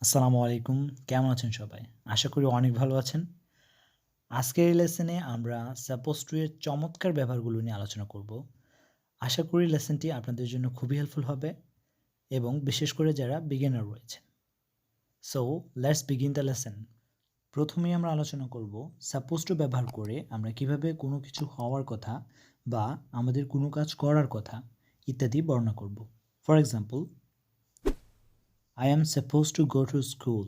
আসসালামু আলাইকুম। কেমন আছেন সবাই? আশা করি অনেক ভালো আছেন। আজকের এই লেসনে আমরা সাপোজ টু এর চমৎকার ব্যবহারগুলো নিয়ে আলোচনা করব। আশা করি লেসনটি আপনাদের জন্য খুবই হেল্পফুল হবে এবং বিশেষ করে যারা বিগিনার রয়েছেন। So let's begin the lesson. প্রথমেই আমরা আলোচনা করব সাপোজ টু ব্যবহার করে আমরা কিভাবে কোনো কিছু হওয়ার কথা বা আমাদের কোনো কাজ করার কথা ইত্যাদি বর্ণনা করব। For example, I am supposed to go to school.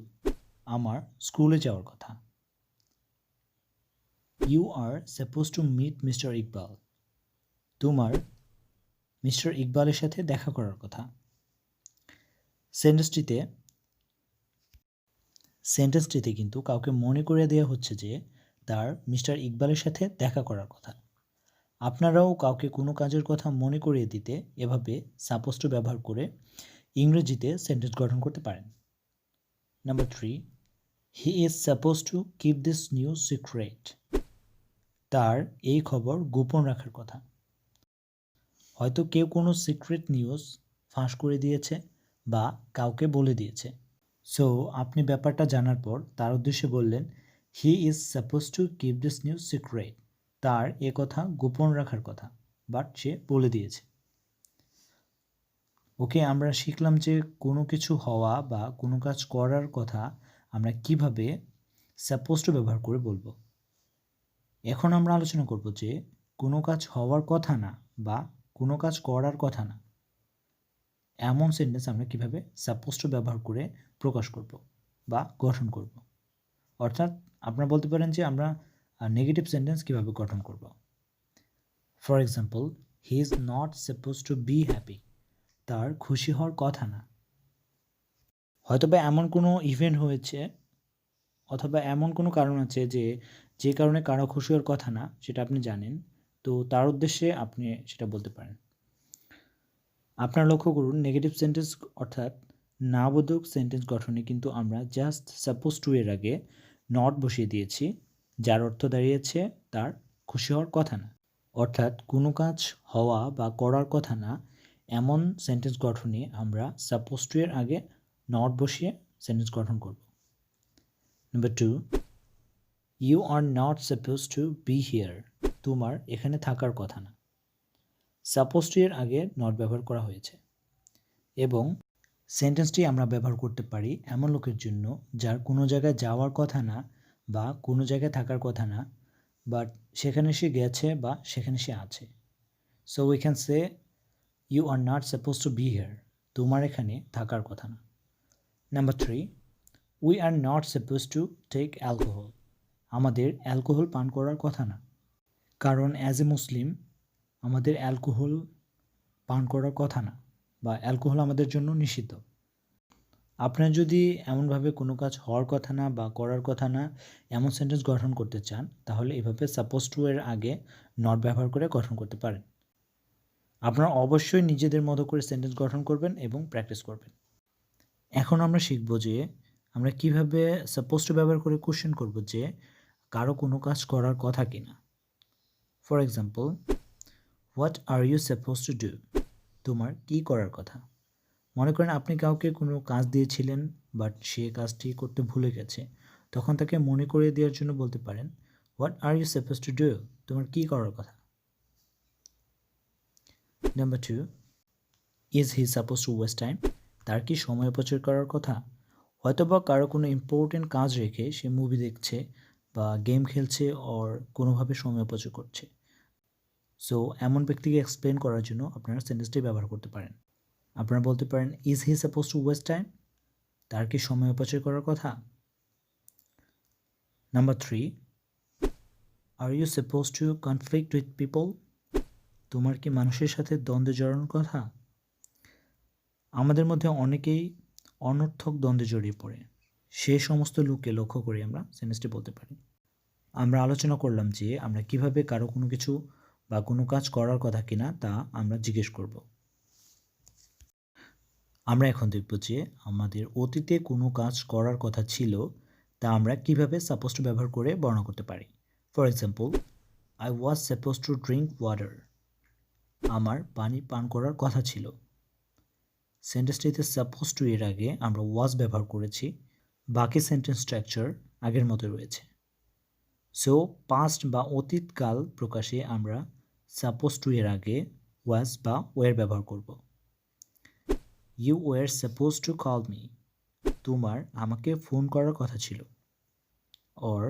আমার স্কুলে যাওয়ার কথা। You are supposed to meet Mr. Iqbal. তোমার মিস্টার ইকবালের সাথে দেখা করার কথা। সেন্টেন্সটিতে সেন্টেন্সটিতে কিন্তু কাউকে মনে করিয়ে দেওয়া হচ্ছে যে তার মিস্টার ইকবালের সাথে দেখা করার কথা। আপনারাও কাউকে কোনো কাজের কথা মনে করিয়ে দিতে এভাবে সাপোজ টু ব্যবহার করে ইংরেজিতে সেন্টেন্স গঠন করতে পারেন। Number 3, he is suppose to keep this news secret. তার এই খবর গোপন রাখার কথা। হয়তো কেউ কোনো সিক্রেট নিউজ ফাঁস করে দিয়েছে বা কাউকে বলে দিয়েছে। সো আপনি ব্যাপারটা জানার পর তার উদ্দেশ্যে বললেন, he is suppose to keep this news secret. তার এ কথা গোপন রাখার কথা, বাট সে বলে দিয়েছে। ওকে, আমরা শিখলাম যে কোনো কিছু হওয়া বা কোনো কাজ করার কথা আমরা কিভাবে সাপোজ টু ব্যবহার করে বলবো। এখন আমরা আলোচনা করব যে কোনো কাজ হওয়ার কথা না বা কোনো কাজ করার কথা না এমন সেন্টেন্স আমরা কিভাবে সাপোজ টু ব্যবহার করে প্রকাশ করব বা গঠন করব। অর্থাৎ আপনারা বলতে পারেন যে আমরা নেগেটিভ সেন্টেন্স কিভাবে গঠন করব। For example, he is not suppose to be happy. তার খুশি হওয়ার কথা না। হয়তোবা এমন কোনো ইভেন্ট হয়েছে অথবা এমন কোনো কারণ আছে যে কারণে কারো খুশি হওয়ার কথা না, সেটা আপনি জানেন, তো তার উদ্দেশ্যে আপনি সেটা বলতে পারেন। আপনারা লক্ষ্য করুন, নেগেটিভ সেন্টেন্স অর্থাৎ নাবোধক সেন্টেন্স গঠনে কিন্তু আমরা জাস্ট সাপোজ টু এর আগে নট বসিয়ে দিয়েছি, যার অর্থ দাঁড়িয়েছে তার খুশি হওয়ার কথা না। অর্থাৎ কোনো কাজ হওয়া বা করার কথা না এমন সেন্টেন্স গঠনে আমরা সাপোজ টু এর আগে নট বসিয়ে সেন্টেন্স গঠন করব। Number 2, you are not suppose to be here. তোমার এখানে থাকার কথা না। সাপোজ টু এর আগে নট ব্যবহার করা হয়েছে এবং সেন্টেন্সটি আমরা ব্যবহার করতে পারি এমন লোকের জন্য যার কোনো জায়গায় যাওয়ার কথা না বা কোনো জায়গায় থাকার কথা না, বাট সেখানে সে গেছে বা সেখানে সে আছে। So we can say you are not suppose to be here. তোমার এখানে থাকার কথা না। Number 3, we are not suppose to take alcohol. আমাদের অ্যালকোহল পান করার কথা না, কারণ অ্যাজ এ মুসলিম আমাদের অ্যালকোহল পান করার কথা না বা অ্যালকোহল আমাদের জন্য নিষিদ্ধ। আপনার যদি এমনভাবে কোনো কাজ হওয়ার কথা না বা করার কথা না এমন সেন্টেন্স গঠন করতে চান, তাহলে এভাবে সাপোজ টু এর আগে নট ব্যবহার করে গঠন করতে পারেন। আপনারা অবশ্যই নিজেদের মতো করে সেন্টেন্স গঠন করবেন এবং প্র্যাকটিস করবেন। এখন আমরা শিখব যে আমরা কিভাবে সাপোজ টু ব্যবহার করে কোশ্চেন করব যে কারো কোনো কাজ করার কথা কিনা। For example, what are you suppose to do. তোমার কী করার কথা। মনে করেন আপনি কাউকে কোনো কাজ দিয়েছিলেন বাট সে কাজটি করতে ভুলে গেছে, তখন তাকে মনে করিয়ে দেওয়ার জন্য বলতে পারেন, what are you suppose to do. তোমার কী করার কথা। Number 2, is he suppose to waste time. তার কি সময় অপচয় করার কথা। হয়তোবা কারো কোনো ইম্পর্টেন্ট কাজ রেখে সে মুভি দেখছে বা গেম খেলছে ওর কোনোভাবে সময় অপচয় করছে। সো এমন ব্যক্তিকে এক্সপ্লেন করার জন্য আপনারা সেন্টেন্সটি ব্যবহার করতে পারেন। আপনারা বলতে পারেন, is he suppose to waste time. তার কি সময় অপচয় করার কথা। Number 3, are you suppose to conflict with people. তোমার কি মানুষের সাথে দ্বন্দ্বে জড়ানোর কথা। আমাদের মধ্যে অনেকেই অনর্থক দ্বন্দ্বে জড়িয়ে পড়ে, সে সমস্ত লোককে লক্ষ্য করে আমরা সেন্টেন্সটি বলতে পারি। আমরা আলোচনা করলাম যে আমরা কিভাবে কারো কোনো কিছু বা কোনো কাজ করার কথা কিনা তা আমরা জিজ্ঞেস করব। আমরা এখন দেখব যে আমাদের অতীতে কোনো কাজ করার কথা ছিল তা আমরা কিভাবে সাপোজ টু ব্যবহার করে বর্ণনা করতে পারি। For example, I was suppose to drink water. আমার পানি পান করার কথা ছিল। সেন্টেন্সটিতে সাপোজ টু এর আগে আমরা ওয়াজ ব্যবহার করেছি বাকি সেন্টেন্স স্ট্রাকচার আগের মতো রয়েছে। সো পাস্ট বা অতীতকাল প্রকাশে আমরা সাপোজ টু এর আগে ওয়াজ বা ওয়ের ব্যবহার করব। You were suppose to call me, তোমার আমাকে ফোন করার কথা ছিল। Or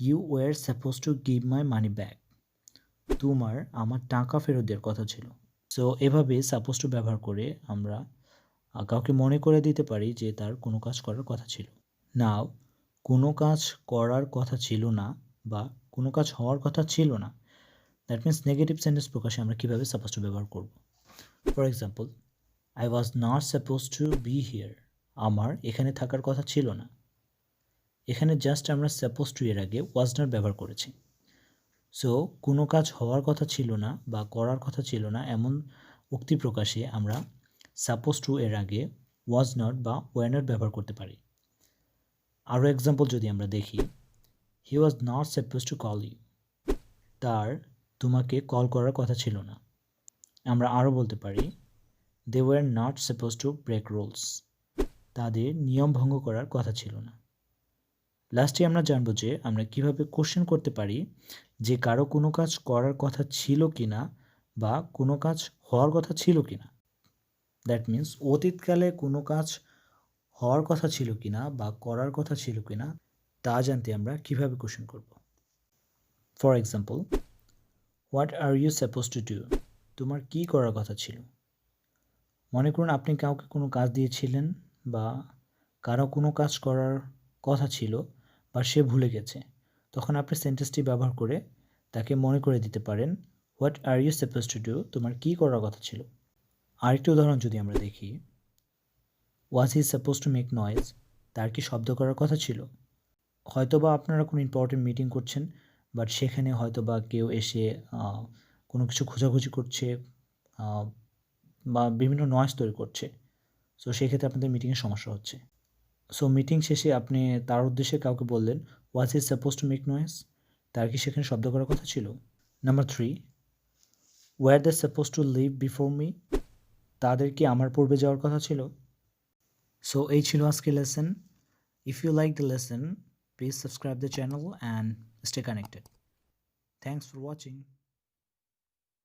you were suppose to give my money back, তোমার আমার টাকা ফেরত দেওয়ার কথা ছিল। সো এভাবে সাপোজ টু ব্যবহার করে আমরা কাউকে মনে করে দিতে পারি যে তার কোনো কাজ করার কথা ছিল। নাও কোনো কাজ করার কথা ছিল না বা কোনো কাজ হওয়ার কথা ছিল না, দ্যাট মিন্স নেগেটিভ সেন্টেন্স প্রকাশে আমরা কীভাবে সাপোজ টু ব্যবহার করব। For example, I was not suppose to be here, আমার এখানে থাকার কথা ছিল না। এখানে জাস্ট আমরা সাপোজ টু এর আগে ওয়াজ নট ব্যবহার করেছি। সো কোনো কাজ হওয়ার কথা ছিল না বা করার কথা ছিল না এমন উক্তি প্রকাশে আমরা সাপোজ টু এর আগে ওয়াজ নট বা ওয়ার নট ব্যবহার করতে পারি। আরও এক্সাম্পল যদি আমরা দেখি, he was not suppose to call you, তার তোমাকে কল করার কথা ছিল না। আমরা আরও বলতে পারি, they were not suppose to break rules, তাদের নিয়ম ভঙ্গ করার কথা ছিল না। লাস্টে আমরা জানবো যে আমরা কিভাবে কোশ্চেন করতে পারি যে কারো কোনো কাজ করার কথা ছিল কিনা বা কোনো কাজ হওয়ার কথা ছিল কিনা। দ্যাট মিন্স অতীতকালে কোনো কাজ হওয়ার কথা ছিল কিনা বা করার কথা ছিল কিনা তা জানতে আমরা কিভাবে কোশ্চেন করব। For example, what are you suppose to do, তোমার কী করার কথা ছিল। মনে করুন আপনি কাউকে কোনো কাজ দিয়েছিলেন বা কারো কোনো কাজ করার কথা ছিল বা সে ভুলে গেছে, তখন আপনি সেন্টেন্সটি ব্যবহার করে তাকে মনে করে দিতে পারেন, what are you suppose to do, তোমার কী করার কথা ছিল। আরেকটি উদাহরণ যদি আমরা দেখি, was he suppose to make noise, তার কি শব্দ করার কথা ছিল। হয়তোবা আপনারা কোনো ইম্পর্টেন্ট মিটিং করছেন, বাট সেখানে হয়তোবা কেউ এসে কোনো কিছু খোঁজাখুঁজি করছে বা বিভিন্ন নয়েজ তৈরি করছে। সো সেক্ষেত্রে আপনাদের মিটিংয়ের সমস্যা হচ্ছে। সো মিটিং শেষে আপনি তার উদ্দেশ্যে কাউকে বললেন, was he suppose to make noise, তার কি সেখানে শব্দ করার কথা ছিল। Number 3, were they suppose to leave before me, তাদের কি আমার পূর্বে যাওয়ার কথা ছিল। সো এই ছিল আজকের lesson. If you like the lesson, please subscribe the channel and stay connected. Thanks for watching.